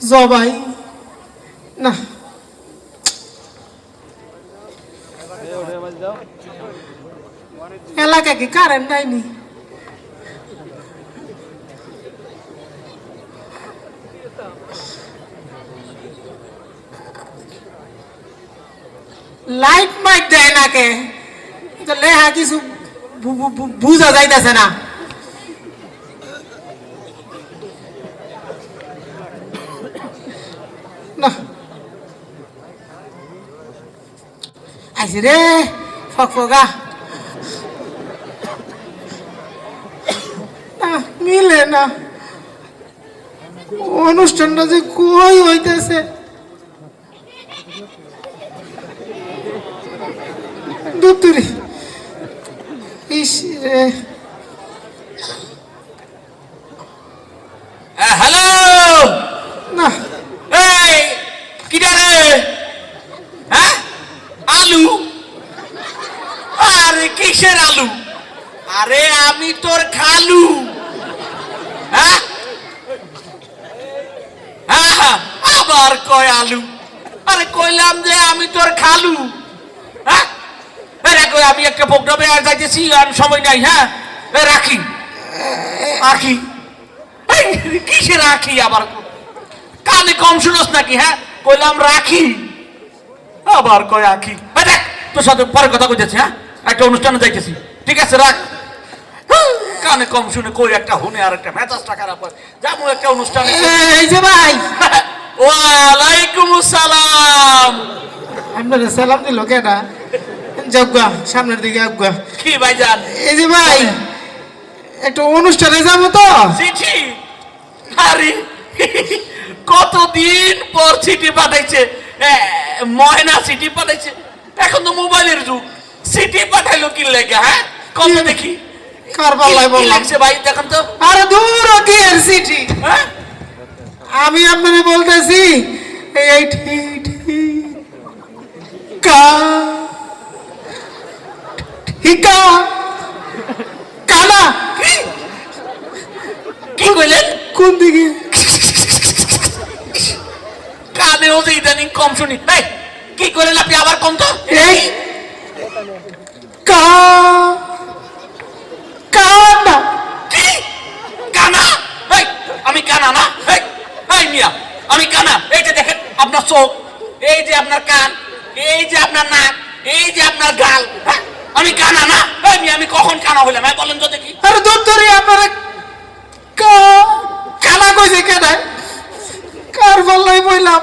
জবাই না এলাকা কি কারেন্ট নাইনি লাইট মাইট দেয় না কে লেহা কিছু বুঝা যাইতেছে না আইসি রে ফকফকা মিলে না অনুষ্ঠানটা যে কই হইতেছে দুতুরি ইস রে হ্যালো না এই কিটা রে হ্যাঁ আলু আরে কিসের আলু আরে আমি তোর খালু হ্যাঁ হ্যাঁ আবার কয় আলু আরে কইলাম যে আমি তোর খালু হ্যাঁ দেখো আমি একটা প্রোগ্রামে আর যাইতেছি আর সময় নাই হ্যাঁ রাখি রাখি কিসে রাখি আবার কানে কম শুনোস নাকি হ্যাঁ কইলাম রাখি আবার কয় আখি দেখ তোর সাথে পরে কথা কইতেছি হ্যাঁ একটা অনুষ্ঠানে যাইতেছি ঠিক আছে রাখ কানে কম শুনে কই একটা হুনে আর একটা মেজাজটা খারাপ হয় যাবো একটা অনুষ্ঠানে এই যে ভাই ওয়ালাইকুম আসসালাম আপনার সালাম দিল কেনা যাগুয়া সামনের দিকে আগুয়া কি ভাইজান এই যে ভাই একটা অনুষ্ঠানে যাবো তো চিঠি আরে কতদিন পর চিঠি পাঠাইছে ময়না চিঠি পাঠাইছে এখন তো মোবাইলের যুগ চিঠি পাঠাইলো কি লেগে হ্যাঁ কত দেখি কার পাল্লায় বললাম লাগছে ভাই দেখেন তো আরে দূর কি এর চিঠি হ্যাঁ আমি আপনাকে বলতেছি এই ঠিক কা হিকা কানা কি কইলেন কোন দিকে কানেও যে ইদানিং কম শুনি এই কি কইলেন আপনি আবার কোন তো এই কা কানা কি কানা এই আমি কানা না এই মিয়া আমি কানা এই যে দেখেন আপনার চোখ এই যে আপনার কান এই যে আপনার নাক এই যে আপনার গাল হ্যাঁ আমি কানা না এই মিয়া আমি কখন কানা হইলাম হ্যাঁ বলেন তো দেখি আরে দূর ধরে আপনারা কানা কইছে কেন কার পাল্লায় বললাম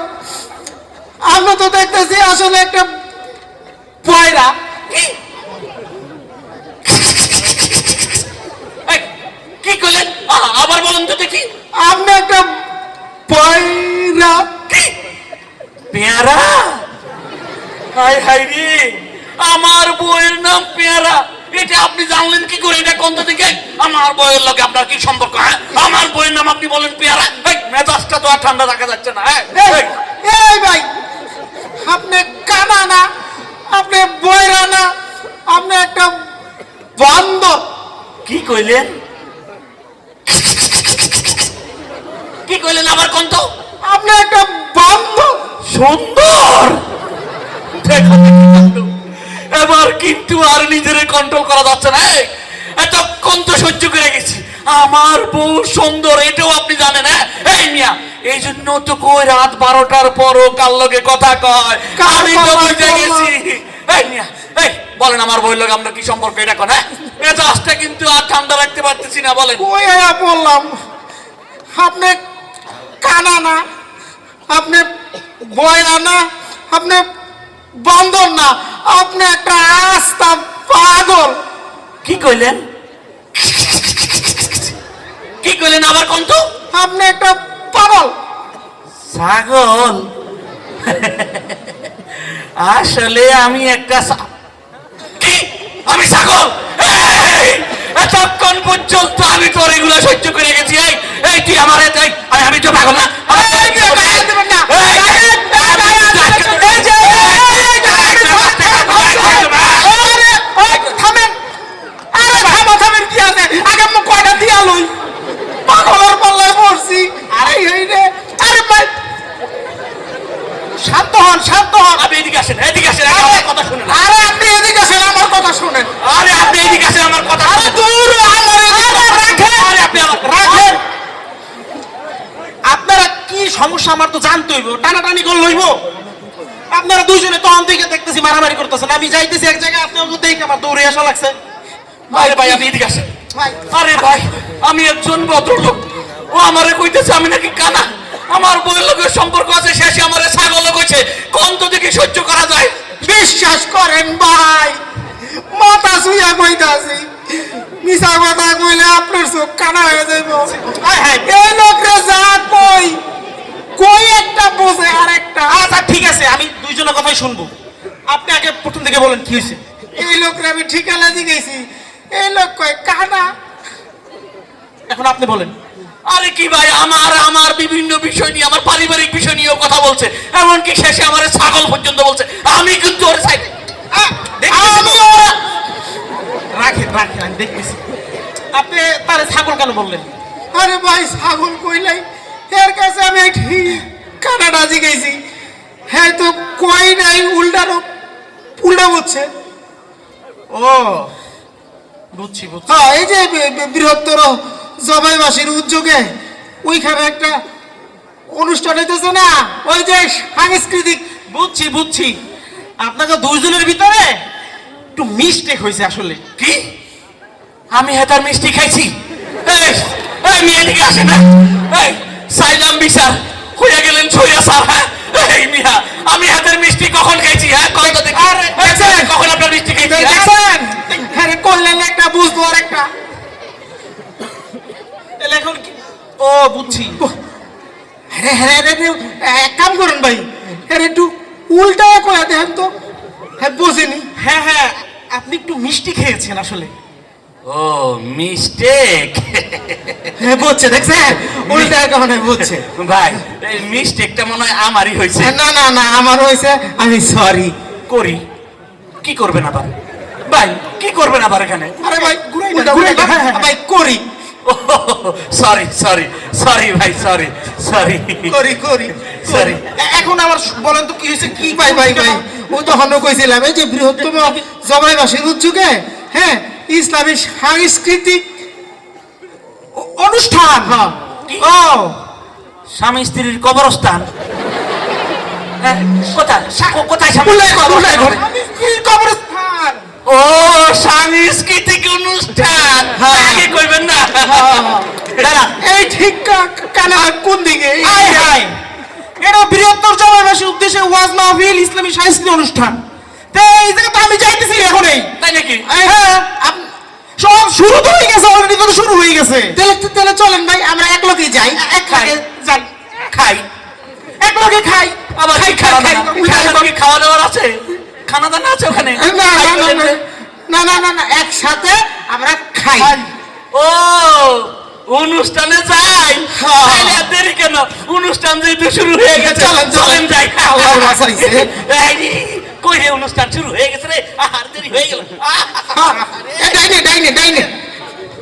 আমরা তো দেখতেছি আসলে একটা পয়রা কি করলেন আবার বলেন তো দেখি আপনি একটা পয়রা কি পেয়ারা হাই হাই রে আমার বউয়ের নাম পেয়ারা এটা আপনি জানলেন কি করে এটা কোন দিকে আমার বউয়ের লগে আপনার কি সম্পর্ক হ্যাঁ আমার বউয়ের নাম আপনি বলেন পেয়ারা মেজাজটা তো আর ঠান্ডা রাখা যাচ্ছে না হ্যাঁ এই ভাই আপনি কানা না আপনি বয়রা না আপনি একটা বান্দর কি কইলেন কি কইলেন আবার কোন তো আপনি একটা বান্দর সুন্দর এবার কিন্তু আর নিজের কন্ট্রোল করা যাচ্ছে না এতক্ষণ তো সহ্য করে গেছি আমার বউ সুন্দর এটাও আপনি জানেন হ্যাঁ এই মিয়া এই জন্য তো কই রাত 12টার পরও কার লগে কথা কয় আমি তো বুঝে গেছি এই মিয়া এই বলেন আমার বউয়ের লগে আমরা কি সম্পর্ক এটা কোন হ্যাঁ মেজাজটা কিন্তু আর ঠান্ডা রাখতে পারতেছি না বলেন কই বললাম আপনি কানা না আপনি বয়রা না আপনি বান্দর না আপনি একটা আস্তা পাগল কি কইলেন কি কইলেন আবার কোন তো আপনি একটা পাগল ছাগল আসলে আমি একটা কি আমি ছাগল এতক্ষণ পর্যন্ত আমি তোর এগুলো সহ্য করে গেছি এই তুই আমার আমি তো পাগল না হইছি আরে হই রে আরে ভাই শান্ত হন আপনি এদিকে আসেন আমার কথা শুনেন আরে আপনি এদিকে আসেন আমার কথা শুনেন আরে আপনি এদিকে আসেন আমার কথা আরে দূর আমার রাখেন আরে আপনি আমার রাখেন আপনারা কি সমস্যা আমার তো জানতে হইব টানাটানি করে লইব আপনারা দুইজনে তখন থেকে দেখতেছি মারামারি করতেছেন আমি যাইতেছি এক জায়গায় আপনি ওদের দেখে আমার দৌড়ে আসা লাগছে আরে ভাই আপনি এদিকে আসেন ভাই আরে ভাই আমি একজন ভদ্রলোক ও আমারে কইতেছে আমি নাকি কানা আমার বউয়ের লোকের সম্পর্ক আছে শেষে আমারে ছাগল কইছে কোন তো দেখি সহ্য করা যায় বিশ্বাস করেন ভাই মাথা শুইয়া কইতাছি মিছা কথা কইলে আপনার চোখ কানা হয়ে যাইব এই লোকরে যা কই কই একটা বোঝে আর একটা আচ্ছা ঠিক আছে আমি দুইজনের কথাই শুনবো আপনি আগে প্রথম থেকে বলেন কি হয়েছে এই লোকরে আমি ঠিকানা দিয়েছি এই লোক কয় কানা এখন আপনি বলেন আরে কি ভাই আমার বিভিন্ন বিষয় নিয়ে আমার পারিবারিক বিষয় নিয়েও কথা বলছে এমনকি শেষে আমার ছাগল পর্যন্ত বলছে আমি কিন্তু ওর সাইড আমি ওরা রাখেন আমি দেখতেছি আপনি তারে ছাগল কেন বললেন আরে ভাই ছাগল কইলাই এর কাছে আমি ঠিক কানাডা জিগাইছি হ্যাঁ তো কই নাই উল্টা বুঝছে ও বুঝছি হ্যাঁ এই যে বৃহত্তর জবাইবাসীর উদ্যোগে ওইখানে একটা অনুষ্ঠান হইতেছে না ওই যে সাংস্কৃতিক বুঝছি আপনাকে দুইজনের ভিতরে একটু মিস্টেক হয়েছে আসলে কি আমি হেতার মিষ্টি খাইছি এই এই মেয়ে এদিকে আসে না এই সাইলাম বিচার হইয়া গেলেন ছইয়া স্যার হ্যাঁ এই মিয়া আমি হাতের মিষ্টি কখন খাইছি হ্যাঁ কয় তো দেখি আরে, কখন আপনার মিষ্টি খাইছি হ্যাঁ? দেখছেন হ্যাঁ রে, করলেন একটা বুঝবো আর একটা তাহলে এখন কি ও বুঝছি হ্যাঁ হ্যাঁ এক কাম করুন ভাই হ্যাঁ একটু উল্টা কয়া দেখেন তো হ্যাঁ বুঝিনি হ্যাঁ আপনি একটু মিষ্টি খেয়েছেন আসলে ও মিস্টেক হ্যাঁ বুঝছে দেখছেন উল্টা কারণে বুঝছে ভাই এই মিস্টেকটা মনে হয় আমারই হয়েছে না আমার হয়েছে আমি সরি করি কি করবেন আবার ভাই কি করবেন আবার এখানে আরে ভাই উল্টা, উল্টা, হ্যাঁ, হ্যাঁ। ভাই করি সরি ভাই সরি করি সরি এখন আবার বলেন তো কি হয়েছে কি ভাই ও তখন কইছিলাম এই যে বৃহত্তম জবাইবাসীর উদ্যোগে হ্যাঁ ইসলামী সাংস্কৃতিক অনুষ্ঠান হ্যাঁ ও স্বামী স্ত্রীর কবরস্থান হ্যাঁ, কোথায় কোথায় স্বামী উল্লাই স্ত্রীর কর, উল্লাই কর। কবরস্থান? আমি স্ত্রীর কবরস্থান ও সাংস্কৃতিক অনুষ্ঠান হ্যাঁ। আগে কইবেন না দাঁড়া, এই ঠিক কানা কোন দিকে হাই এটা বৃহত্তর জবাইবাসীর উদ্দেশ্যে ওয়াজ মাহফিল ইসলামী সাংস্কৃতিক অনুষ্ঠান তো এই জায়গা তো আমি যাইতেছি এখনই তাই নাকি হ্যাঁ সব শুরু তো হয়ে গেছে অলরেডি তো শুরু হয়ে গেছে তাহলে চলেন ভাই আমরা এক লোকে যাই এক খাই। লোকে যাই খাই এক লগে খাই আবার কি খাই, খাওয়া খাই, দাওয়া? কি খাওয়া দাওয়ার আছে খানা দানা আছে ওখানে না একসাথে আমরা খাই ও অনুষ্ঠানে যাই হ্যাঁ। তাহলে আর দেরি কেন অনুষ্ঠান যেহেতু শুরু হয়ে গেছে চলেন যাই আল্লাহ বাঁচাইছে। এই রে, কই রে অনুষ্ঠান শুরু হয়ে গেছে রে আর দেরি হয়ে গেল ডাইনে